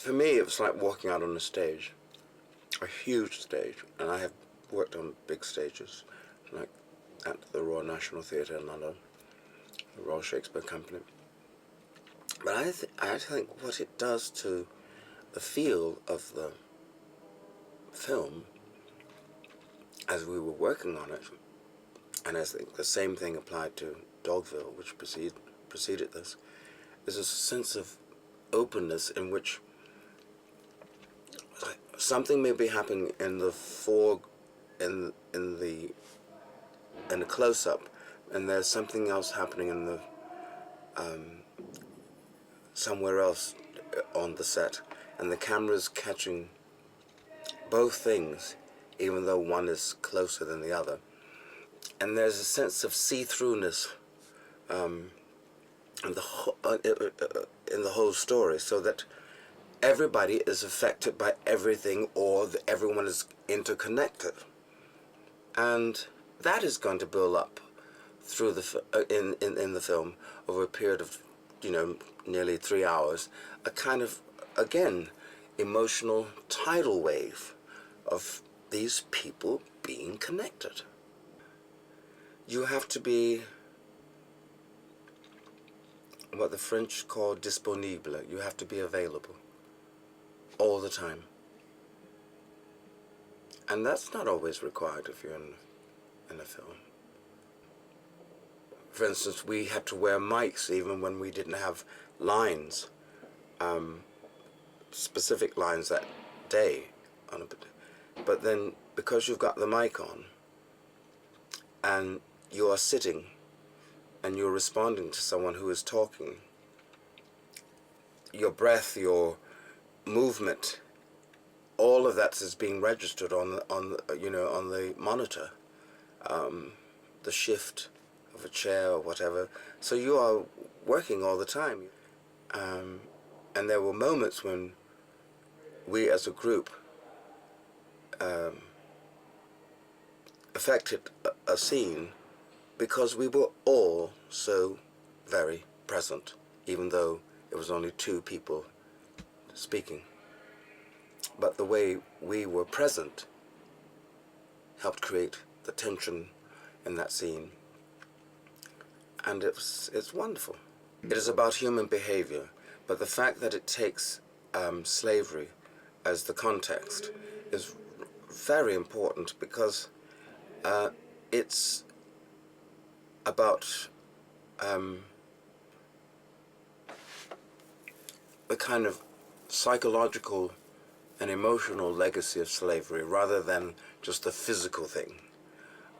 For me, it was like walking out on a stage, a huge stage, and I have worked on big stages, like at the Royal National Theatre in London, the Royal Shakespeare Company. But I think what it does to the feel of the film as we were working on it, and I think the same thing applied to Dogville, which preceded this, is a sense of openness in which something may be happening in the in the close-up, and there's something else happening in the somewhere else on the set, and the camera's catching both things, even though one is closer than the other. And there's a sense of see-throughness in the whole story, so that everybody is affected by everything, or everyone is interconnected, and that is going to build up through the in the film over a period of nearly 3 hours, a kind of, again, emotional tidal wave of these people being connected. You have to be what the French call disponible. You have to be available all the time. And that's not always required if you're in a film. For instance, we had to wear mics even when we didn't have lines, specific lines that day. But then, because you've got the mic on, and you are sitting, and you're responding to someone who is talking, your breath, your movement, all of that is being registered on the monitor, the shift of a chair or whatever. So you are working all the time, and there were moments when we as a group affected a scene because we were all so very present, even though it was only two people speaking. But the way we were present helped create the tension in that scene. And it's wonderful. It is about human behavior, but the fact that it takes slavery as the context is very important, because it's about the kind of psychological and emotional legacy of slavery, rather than just the physical thing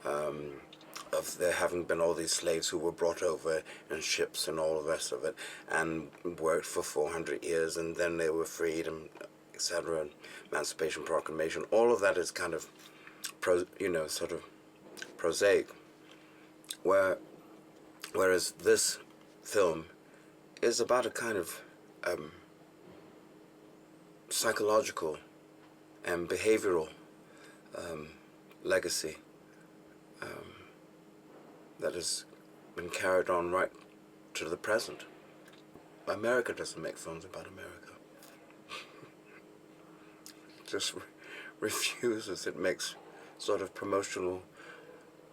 of there having been all these slaves who were brought over in ships and all the rest of it, and worked for 400 years, and then they were freed, and etc., and Emancipation Proclamation. All of that is kind of sort of prosaic, whereas this film is about a kind of psychological and behavioral legacy that has been carried on right to the present. America doesn't make films about America. It just refuses. It makes sort of promotional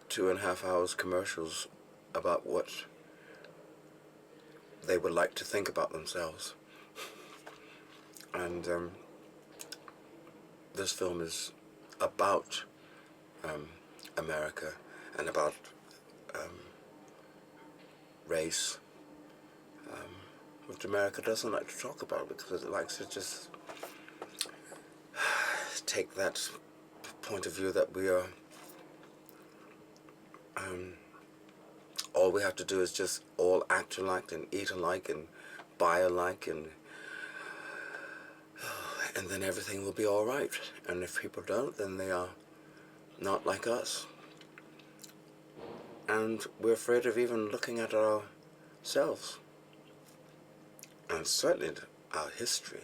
2.5 hours commercials about what they would like to think about themselves. And this film is about America and about race, which America doesn't like to talk about, because it likes to just take that point of view that we are, all we have to do is just all act alike and eat alike and buy alike, and then everything will be all right. And if people don't, then they are not like us. And we're afraid of even looking at ourselves, and certainly our history